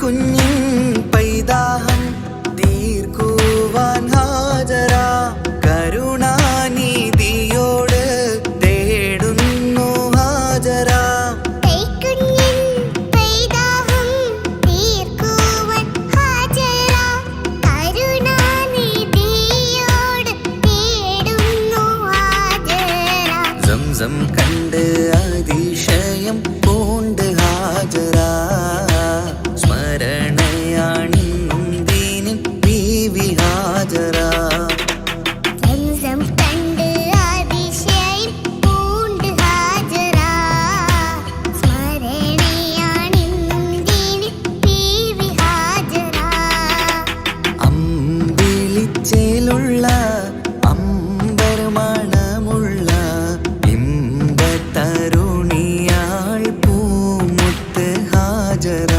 കൈക്കുഞ്ഞിൻ പൈതാഹം തീർക്കുവാൻ ഹാജറ കരുണാനിധിയോട് തേടുന്നു ഹാജറ. സംസം കണ്ട് അതിശയം പൂണ്ട് ഹാജറ സ്മരണയാണിന്നും ദീനിൻ ബീവി ഹാജറ. അമ്പിളിച്ചേലുള്ള അമ്പർമണമുള്ള ഇമ്പത്തരുണിയാൾ പൂമുത്ത് ഹാജറ.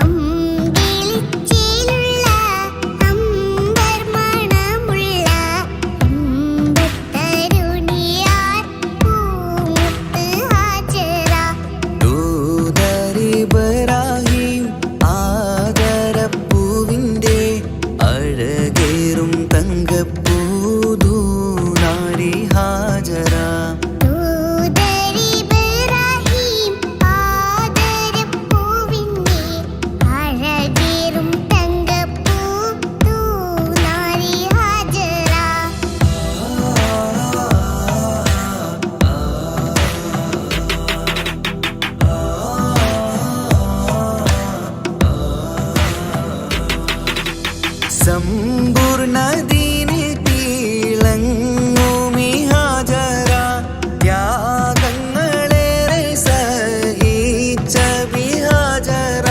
അമ്പിളിച്ചേലുള്ള അമ്പർമണമുള്ള ഇമ്പത്തരുണിയാൾ പൂമുത്ത് ഹാജറ. ദൂതരിബ്രാഹിം ആദരപ്പൂവിൻ്റെ അഴകേറും തങ്കപ്പൂതൂനാരി ഹാജറ. സമ്പൂർണ്ണ ദീനിൽ തിളങ്ങുമി ഹാജറ ത്യാഗങ്ങളേറെ സഹിച്ച ബിഹാജറ.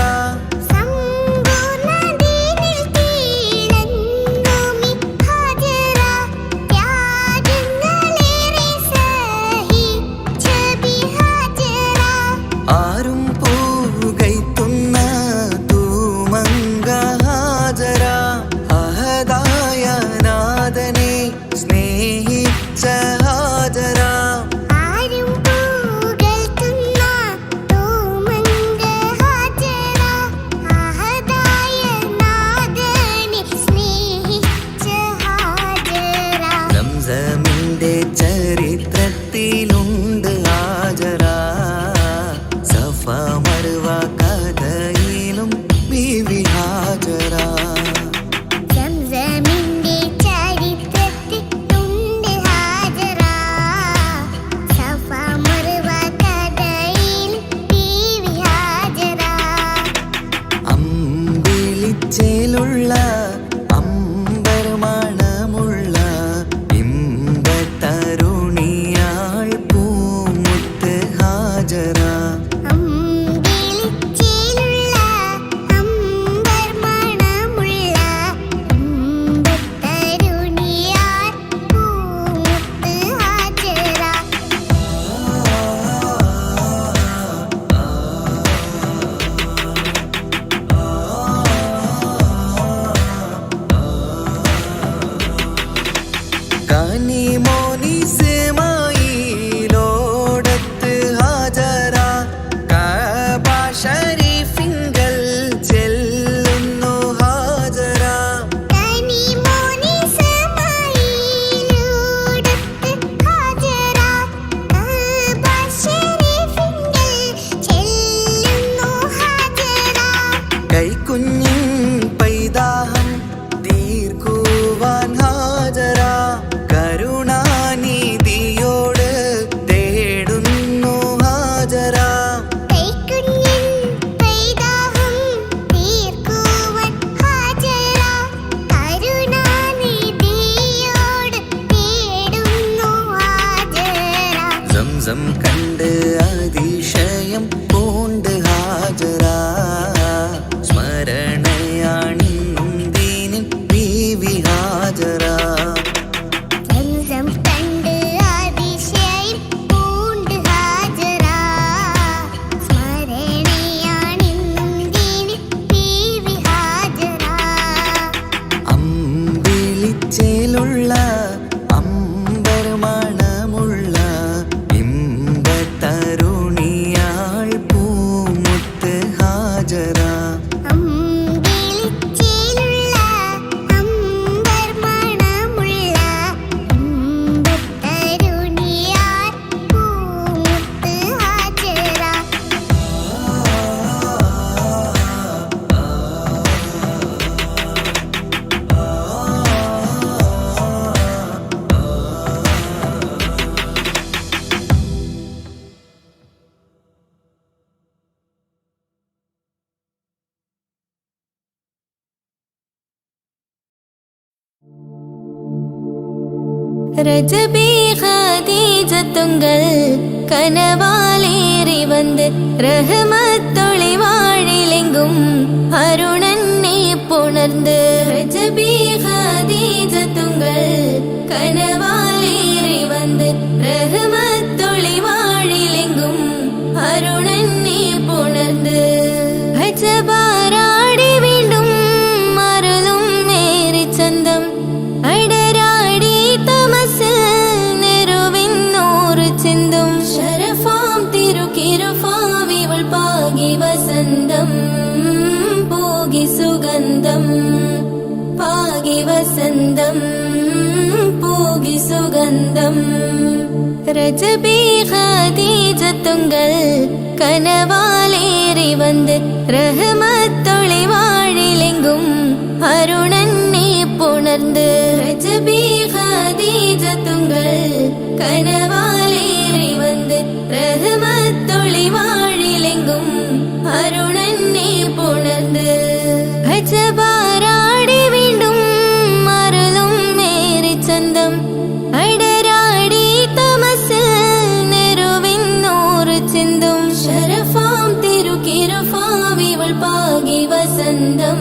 ആരും പൂകൈത്തുന്ന തൂമങ്ക ഹാജറ അഹദായ ரஜபி ஹதீஜத்துங்கள் கனவாலேறி வந்து ரஹமத்தொளி வாழிலெங்கும் அருணன்னே புணர்ந்து ரஜபி ஹதீஜத்துங்கள் கனவாலேறி வந்து ரஹமத்தொளி வாழிலெங்கும் அருணன்னே புணர்ந்து அஜபாராடி വീണ്ടും മറലും നേരി ചന്തം അടരാടി തമസിൽ നെരുവിന്നൂറ് ചിന്തും ശരഫാം തിരുക്കിരുഫാവിവൾ പാകി വസന്തം പോകി സുഗന്ധം പാകി വസന്തം പോകി സുഗന്ധം രജബി ഖദീജത്തുങ്കൾ കനവാലേറി വന്ന് റഹ്മത്തൊളി വാഴിലെങ്കും അരുണന്നെ പുണർന്ന് രജബി ഖദീജത്തുങ്കൾ കനവാലേറി വന്ന് റഹ്മത്തൊളി വാഴിലെങ്കും അരുണന്നെ പുണർന്ന് അജബാരാടി വീണ്ടും മറലും നേരി ചന്തം അടരാടി തമസിൽ നെരുവിന്നൂറ് ചിന്തും ശരഫാം തിരുക്കിരുഫാവിവൾ പാകി വസന്തം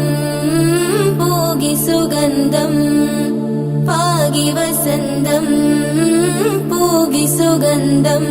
പോകി സുഗന്ധം പാകി വസന്തം പോകി സുഗന്ധം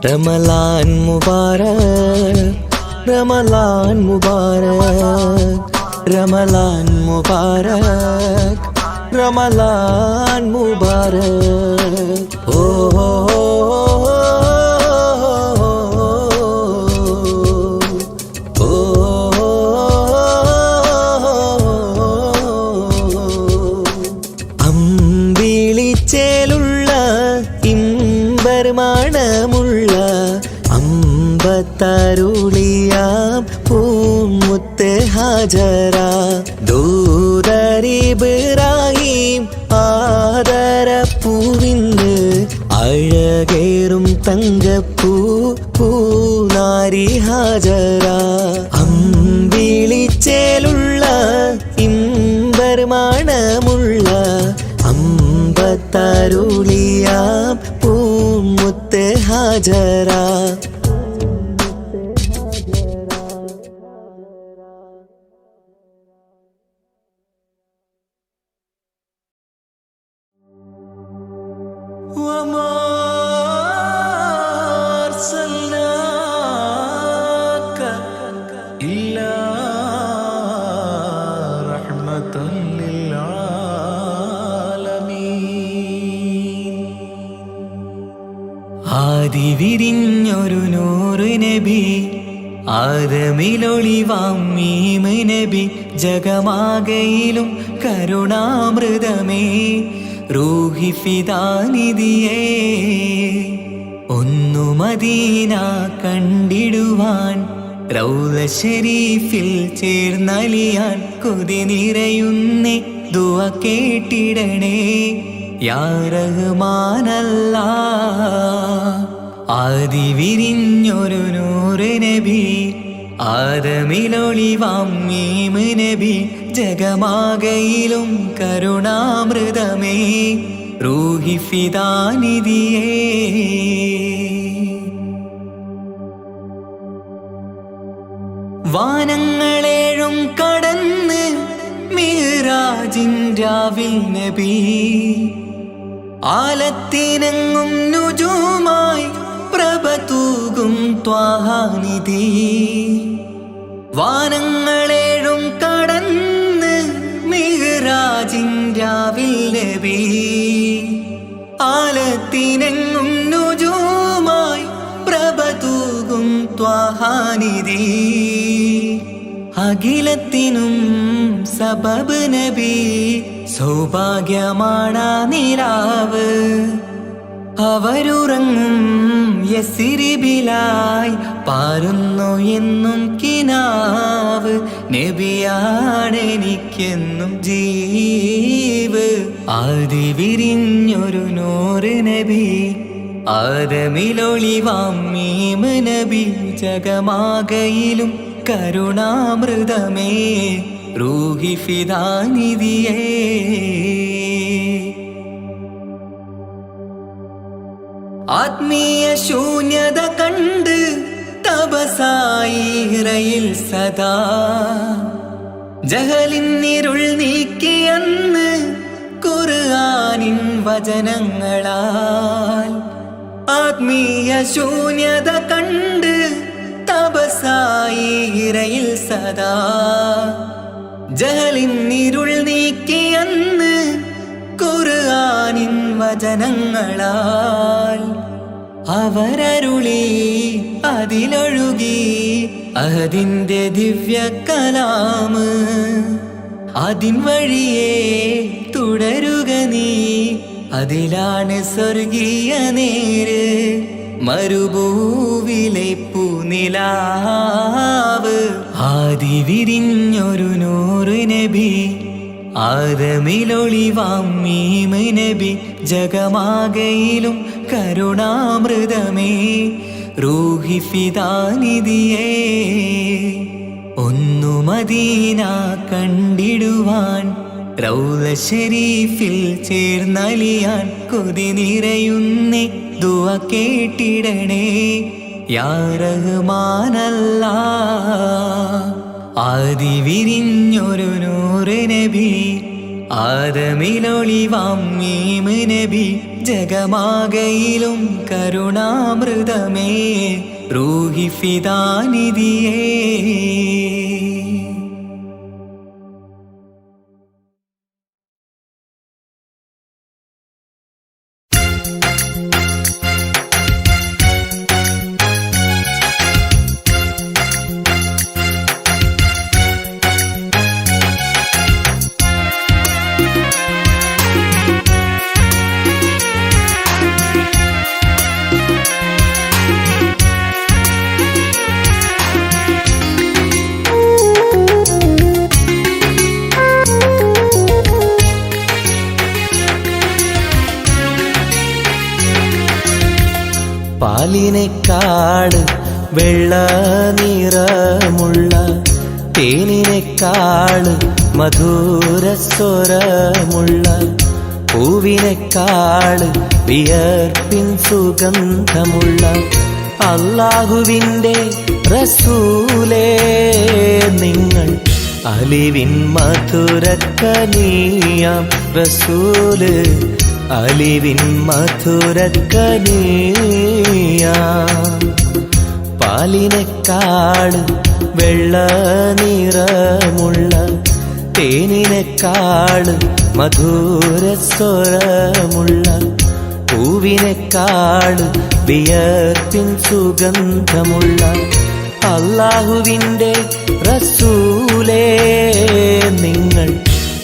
റമളാൻ മുബാരക് റമളാൻ മുബാരക് റമളാൻ മുബാരക് റമളാൻ മുബാരക് ഓ അമ്പിളിച്ചേലുള്ള ഇമ്പർമണമുള്ള അമ്പത്തരുളിയാം പൂമുത്ത് ഹാജറ ദൂതരിബ്രാഹിം ആദരപ്പൂവിന്ന് അഴകേറും തങ്കപ്പൂ പൂനാരി ഹാജറ അമ്പിളിച്ചേലുള്ള ഇമ്പർമണമുള്ള അമ്പത്തരുളിയാം പൂമുത്ത് ഹാജറ وما أرسلناك إلا رحمة للعالمين ആദി വിരിഞ്ഞൊരു നൂറ് നബി ആദമിലൊളിവാം മീമ് നബി ജഗമാകയിലും കരുണാമൃതമേ റൂഹി ഫിദാനിധിയേ ഒന്നു മദീന കണ്ടിടുവാൻ റൗള ശരീഫിൽ ചേർന്നലിയാൻ കൊതി നിറയുന്നേ ദുആ കേട്ടിടണേ യാ റഹ്മാനല്ലാഹ് ആദി വിരിഞ്ഞൊരു നൂറ് നബി ആദമിലൊളിവാം മീമ് നബി ജഗമാകയിലും കരുണാമൃതമേ റൂഹി ഫിദാനിധിയേ വാനങ്ങളേഴും കടന്ന് മിഹ്റാജിൻ രാവിൽ നബി ആലത്തിനെങ്ങും നുജൂമായി പ്രഭ തൂകും ത്വാഹാനിധി വാനങ്ങളേഴും കടന്ന് മിഹ്റാജിൻ രാവിൽ നബി ആലത്തിനെങ്ങും നുജൂമായി പ്രഭ തൂകും ത്വാഹാനിധി അഖിലത്തിനും സബബ് നബി സൗഭാഗ്യമാണാ നിലാവ് അവരുറങ്ങും യസിരിബിലായി പാരുന്നു എന്നും കിനാവ് നബിയാണെനിക്കെന്നും ജീവ് ആദി വിരിഞ്ഞൊരു നൂറ് നബി ആദമിലൊളിവാം മീമ് നബി ജഗമാകയിലും കരുണാമൃതമേ റൂഹി ഫിദാനിധിയേ ആത്മീയ ശൂന്യത കണ്ട് തപസായി ഇറയിൽ സദാ ജഹലിന്നിരുൾ നീക്കിയന്ന് ഖുർആനിൻ വചനങ്ങളാൽ ആത്മീയ ശൂന്യത കണ്ട് തപസായി ഇറയിൽ സദാ ജഹലിന്നിരുൾ നീക്കിയന്ന് ഖുർആനിൻ വചനങ്ങളാൽ അവരരുളി അതിലൊഴുകി അതിന്റെ ദിവ്യ കലാമ് അതിൻ വഴിയേ തുടരുക നീ അതിലാണ് സ്വർഗീയ നേര് മരുഭൂവിലെ പൂനിലാവ് ആദി വിരിഞ്ഞൊരു നൂറ് നബി ആദമിലൊളിവാം മീമ് നബി ജഗമാകയിലും കരുണാമൃതമേ റൂഹി ഫിദാനിധിയേ ഒന്നു മദീന കണ്ടിടുവാൻ റൗള ശരീഫിൽ ചേർന്നലിയാൻ കൊതി നിറയുന്നേ ദുആ കേട്ടിടണേ യാ റഹ്മാനല്ലാഹ് ആദി വിരിഞ്ഞൊരു നൂറ് നബി ആദമിലൊളിവാം മീമ് നബി ജഗമാകയിലും കരുണാമൃതമേ റൂഹി ഫിദാനിധിയേ. പാലിനേക്കാള് വെള്ള നിറമുള്ള തേനിനേക്കാള് മധുരസ്വരമുള്ള പൂവിനേക്കാള് വിയർപ്പിൻ സുഗന്ധമുള്ള അല്ലാഹുവിൻ്റെ റസൂലേ നിങ്ങൾ അലിവിൻ മധുരക്കനിയാം റസൂല് അലിവിൻ മധുരക്കനിയാം. പാലിനേക്കാള് വെള്ള നിറമുള്ള തേനിനേക്കാള് മധുരസ്വരമുള്ള പൂവിനേക്കാള് വിയർപ്പിൻ സുഗന്ധമുള്ള അല്ലാഹുവിൻ്റെ റസൂലേ നിങ്ങൾ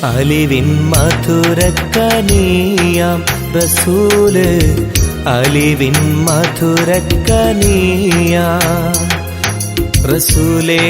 അലിവിൻ മധുരക്കനിയാം റസൂല് അലിവിൻ മധുരക്കനിയാം റസൂലേ.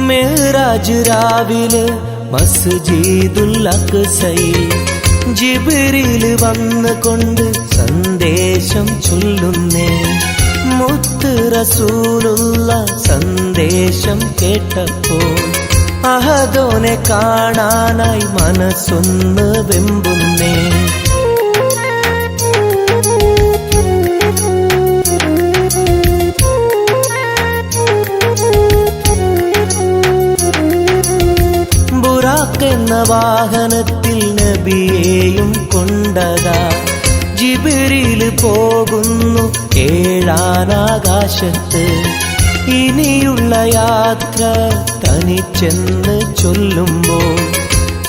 മിഅ്റാജ് രാവിലെ മസ്ജിദുൽ അഖ്സയിൽ ജിബ്രീൽ വന്നുകൊണ്ട് സന്ദേശം ചൊല്ലുന്നേ. മുത്ത് റസൂലുള്ള സന്ദേശം കേട്ടപ്പോൾ അഹദോനെ കാണാനായി മനസ്സൊന്ന് വെമ്പുന്നേ. എന്ന വാഹനത്തിൽ നബിയെയും കൊണ്ടതാ ജിബ്രീൽ പോകുന്നു ഏഴാനാകാശത്ത്. ഇനിയുള്ള യാത്ര തനിച്ചെന്ന് ചൊല്ലുമ്പോൾ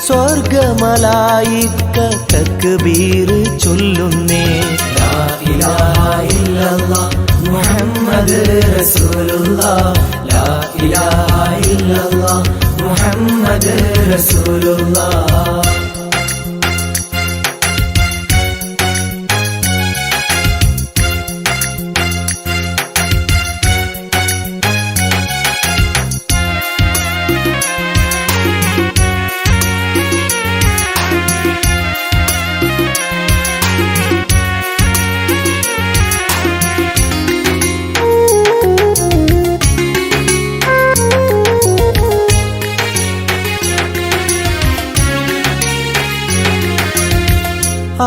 സ്വർഗമലായിക്ക തക്ബീർ ചൊല്ലുന്നേ. ലാ ഇലാഹ ഇല്ലല്ലാഹ് മുഹമ്മദ് റസൂലുള്ളാഹ്, ലാ ഇലാഹ ഇല്ലല്ലാഹ് മുഹമ്മദ് റസൂലുള്ളാഹ്.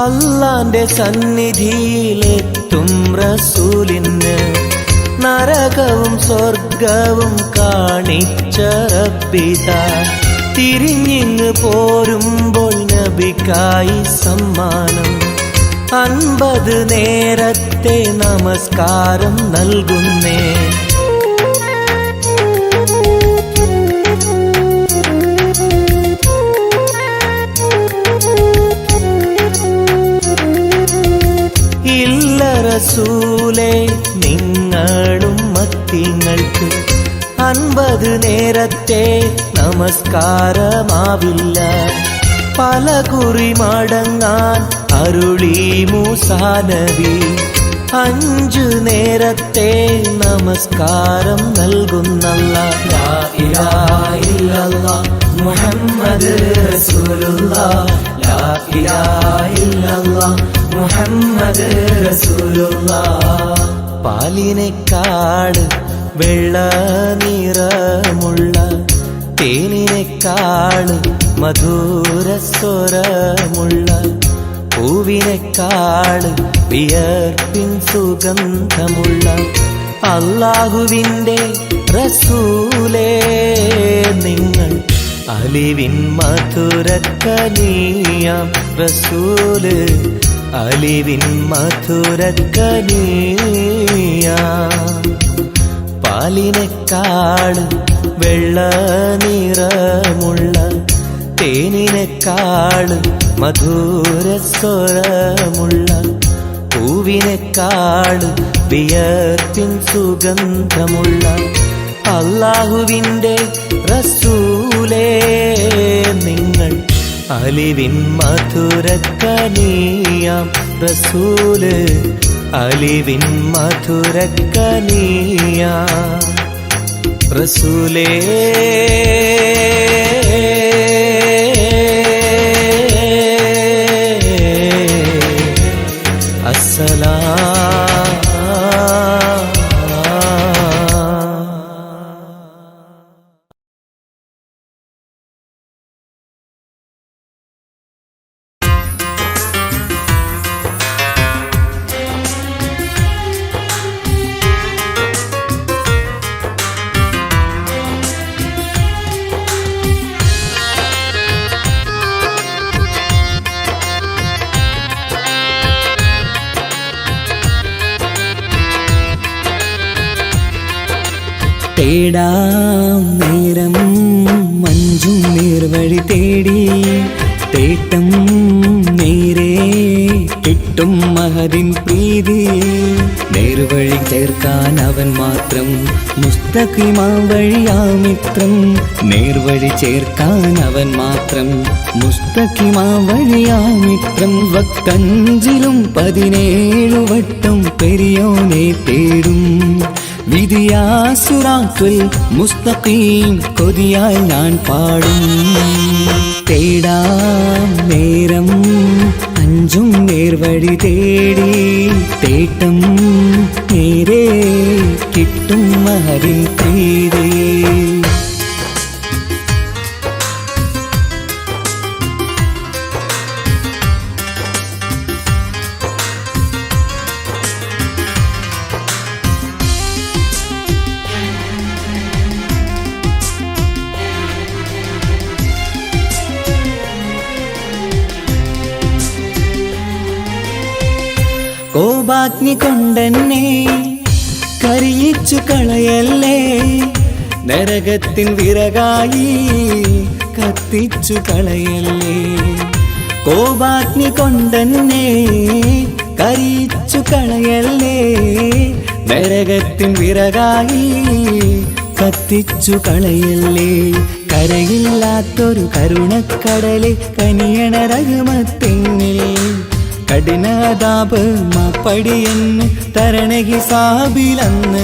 അല്ലാന്റെ സന്നിധിയിലെത്തും റസൂലിന് നരകവും സ്വർഗവും കാണിച്ച റബ്ബിതാ. തിരിഞ്ഞിങ്ങ് പോരുമ്പോൾ നബിക്കായി സമ്മാനം 50 നേരത്തെ നമസ്കാരം നൽകുന്നേ. റസൂലേ നിങ്ങളും മത്തിങ്ങൾക്ക് 50 നേരത്തെ നമസ്കാരമാവില്ല. പല കുറി മടങ്ങാൻ അരുളി മൂസാ നബി. 5 നേരത്തെ നമസ്കാരം നൽകുന്നല്ലാഹ്. ലാ ഇലാഹ ഇല്ലല്ലാഹ് മുഹമ്മദ് റസൂലുള്ളാഹ്. ലാ ഇലാഹ ഇല്ലല്ലാഹ് മുഹമ്മദ് റസൂലുള്ളാഹ്. പാലിനെക്കാട് വെള്ള നിറമുള്ള തേനിനെക്കാട് മധുരസ്വരമുള്ള പൂവിനെക്കാട് വിയർപ്പിൻ സുഗന്ധമുള്ള അല്ലാഹുവിൻ്റെ റസൂലേ നിങ്ങൾ അലിവിൻ മധുരക്കനിയാം റസൂല് അലിവിൻ മധുരക്കനിയാം. പാലിനെക്കാട് വെള്ള നിറമുള്ള തേനിനെക്കാട് മധുരസ്വരമുള്ള പൂവിനെക്കാട് വിയർപ്പിൻ സുഗന്ധമുള്ള അല്ലാഹുവിൻ്റെ റസൂലേ നിങ്ങൾ അലിവിൻ മധുരക്കനിയാം റസൂല് അലിവിൻ മധുരക്കനിയാം റസൂലേ. തേടാം നേരം മഞ്ചും നേർവഴി തേടി തേട്ടം നേരെ കിട്ടും മഹദിൻ പ്രീതി. നേർവഴി ചേർക്കാൻ അവൻ മാത്രം മുസ്തഖിമാ വഴിയാ മിത്രം. നേർവഴി ചേർക്കാൻ അവൻ മാത്രം മുസ്തഖിമാ വഴിയാ മിത്രം. വക്തഞ്ചിലും 17 വട്ടം പെരിയോനെ തേടും വിധിയാ സിറാത്തുൽ മുസ്തഖീം കൊതിയാൽ ഞാൻ പാടും. തേടാം നേരം അഞ്ചും നേർവഴി തേടി തേട്ടം നേരെ കിട്ടും മഹദിൻ പ്രീതി. കോപാഗ്നി കൊണ്ടെന്നെ കരിയിച്ചു കളയല്ലേ, നരകത്തിൻ വിറകായി കത്തിച്ചു കളയല്ലേ. കോപാഗ്നി കൊണ്ടെന്നെ കരിയിച്ചു കളയല്ലേ, നരകത്തിൻ വിറകായി കത്തിച്ചു കളയല്ലേ. കരയില്ലാത്തൊരു കരുണക്കടലെ കനിയണ റഹ്മത്തിന്നിൽ കഠിനതാപ് മാപ്പടിയെന്ന് തരണ ഹിസാബിലന്ന്.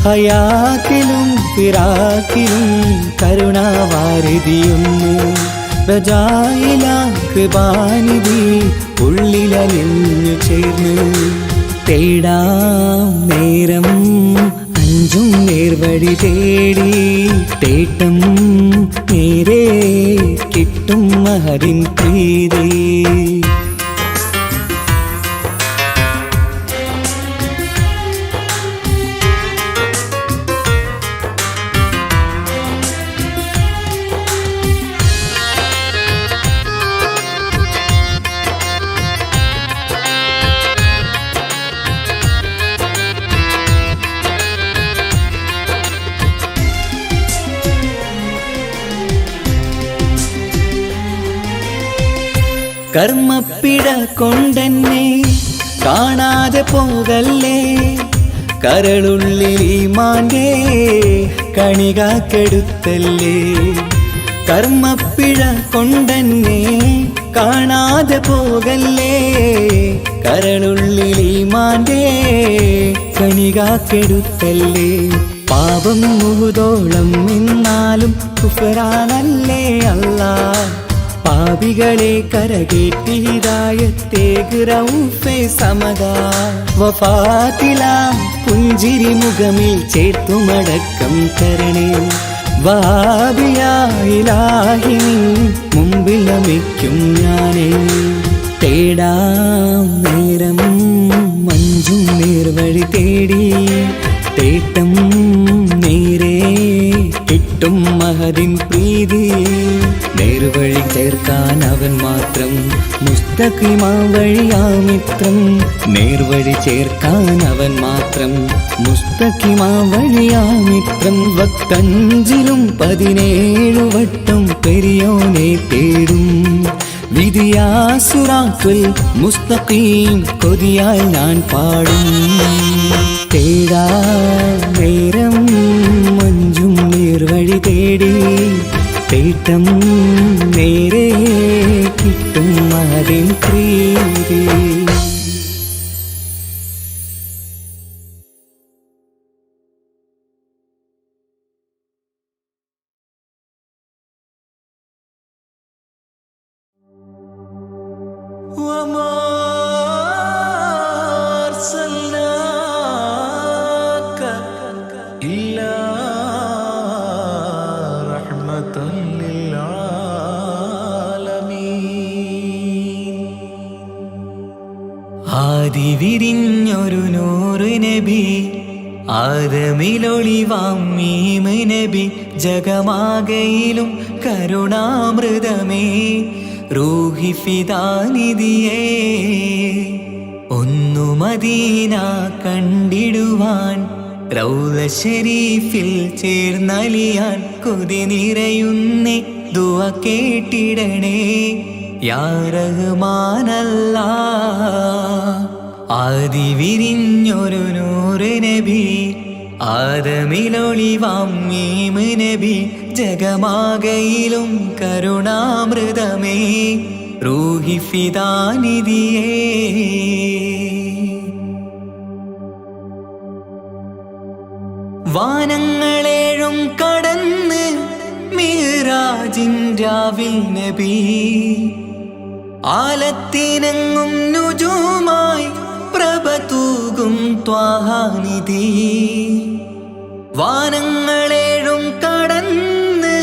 ഹയാത്തിലും ഫിറാക്കിലും കരുണാവാരിതിയൊന്ന് പ്രജായിലാക്ക് ബാനിധി ഉള്ളിലലിഞ്ഞു ചേർന്ന്. തേടാം നേരം അഞ്ചും നേർവഴി തേടി തേട്ടം നേരെ കിട്ടും മഹദിൻ പ്രീതി. കർമ്മപ്പിഴ കൊണ്ടെന്നെ കാണാതെ പോകല്ലേ, കരളുള്ളിൽ ഈമാന്റെ കണികാക്കെടുത്തല്ലേ. കർമ്മപ്പിഴ കൊണ്ടെന്നെ കാണാതെ പോകല്ലേ, കരളുള്ളിൽ ഈമാന്റെ കണികാക്കെടുത്തല്ലേ. പാപം മുഹുദോളം എന്നാലും കുഫ്റാനല്ലേ അല്ലാ. പാപികളെ കരകേറ്റി ഹിദായത്തേക് റഊഫേ സമദാ. വഫാത്തിലാം പുഞ്ചിരി മുഖമിൽ ചേർത്തുമടക്കം തരണേ. വഹാബിയായിലാഹി മുമ്പിൽ നമിക്കും ഞാനേ. തേടാം നേരം മഞ്ചും നേർവഴി തേടി, തേട്ടം നേരെ കിട്ടും മഹദിൻ പ്രീതി. നേർവഴി ചേർക്കാൻ അവൻ മാത്രം, മുസ്തഖിമാ വഴിയാ മിത്രം. നേർവഴി ചേർക്കാൻ അവൻ മാത്രം, മുസ്തഖിമാ വഴിയാ മിത്രം. വക്തഞ്ചിലും 17 വട്ടം പെരിയോനെ തേടും. വിധിയാസുറാത്തുൽ മുസ്തഖീം കൊതിയാൽ ഞാൻ പാടും. തേടാ നേരം മഞ്ചും നേർവഴി തേടി, തേട്ടം നേരെ കിട്ടും അതിൻ പ്രീതി. وما أرسلناك إلا رحمة للعالمين. ആദി വിരിഞ്ഞൊരു നൂറ് നബി, ആദമിലൊളിവാം മീമ് നബി. ജഗമാകയിലും കരുണാമൃതമേ, റൂഹി ഫിദാനിധിയേ. ഒന്നു മദീന കണ്ടിടുവാൻ, റൗള ശരീഫിൽ ചേർന്നലിയാൻ കൊതി നിറയുന്നേ. ദുആ കേട്ടിടണേ യാ റഹ്മാനല്ലാ. ആദി വിരിഞ്ഞൊരു നൂറ് നബി, ആദമിലൊളിവാം മീമ് നബി. ജഗമാകയിലും കരുണാമൃതമേ, റൂഹി ഫിദാനിധിയേ. വാനങ്ങളേഴും കടന്ന് മിഹ്റാജിൻ രാവിൽ നബി. ആലത്തിനങ്ങും നുജൂമായി പ്രഭ തൂകും ത്വാഹാനിധി. വാനങ്ങളേഴും കടന്ന്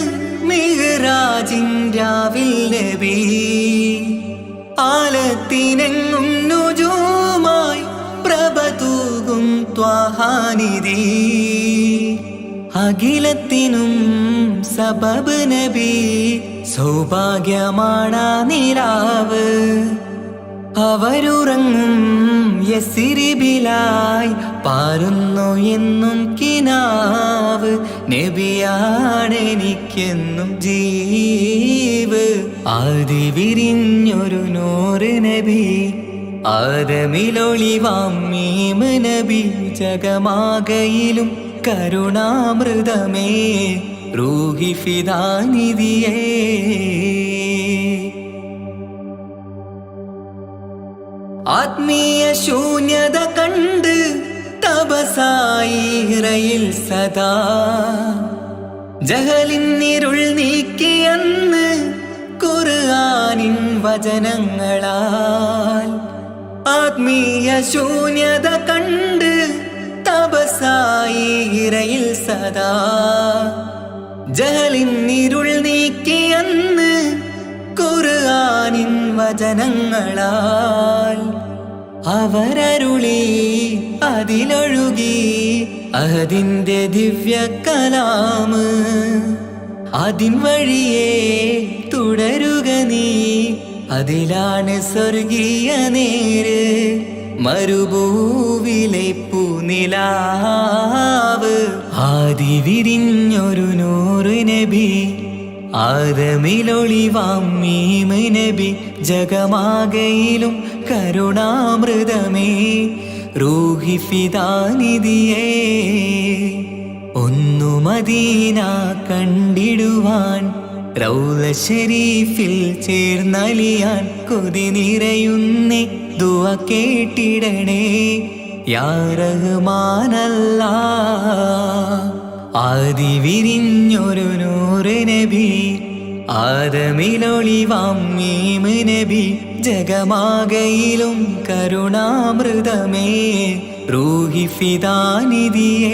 മിഹ്റാജിൻ രാവിൽ നബി. ആലത്തിനെങ്ങും നുജൂമായി പ്രഭ തൂകും ത്വാഹാനിധി. അഖിലത്തിനും സബബ് നബി, സൗഭാഗ്യമാണാ നിലാവ്. അവരുറങ്ങും യസിരിബിലായി പാരുന്നു എന്നും കിനാവ്. നബിയാണെനിക്കെന്നും ജീവ്. ആദി വിരിഞ്ഞൊരു നൂറ് നബി, ആദമിലൊളിവാം മീമ് നബി. ജഗമാകയിലും കരുണാമൃതമേ, റൂഹി ഫിദാനിധിയേ. ആത്മീയ ശൂന്യത കണ്ട് തപസായി ഇറയിൽ സദാ. ജഹലിന്നിരുൾ നീക്കിയെന്ന് ഖുർആനിൻ വചനങ്ങളാൽ. ആത്മീയ ശൂന്യത കണ്ട് തപസായി ഇറയിൽ സദാ. ജഹലിന്നിരുൾ നീക്കിയെന്ന് ഖുർആനിൻ വചനങ്ങളാൽ. അവരരുളി അതിലൊഴുകി അതിന്റെ ദിവ്യ കലാമ്. അതിൻ വഴിയേ തുടരുക നീ, അതിലാണ് സ്വർഗീയ നേര്. മരുഭൂവിലെ പൂനിലാവ്. ആദി വിരിഞ്ഞൊരു നൂറ് നബി, ആദമിലൊളിവാം മീമ് നബി. ജഗമാകയിലും കരുണാമൃതമേ, റൂഹി ഫിദാനിധിയേ. ഒന്നു മദീന കണ്ടിടുവാൻ, റൗള ഷരീഫിൽ ചേർന്നലിയാൻ കൊതി നിറയുന്നേ ദുആ കേട്ടിടണേ യാ റഹ്മാനല്ലാ. ആദി വിരിഞ്ഞൊരു നൂറ് നബി ആദമിലൊളിവാം മീമ് നബി ജഗമാകയിലും കരുണാമൃതമേ റൂഹി ഫിദാനിധിയേ.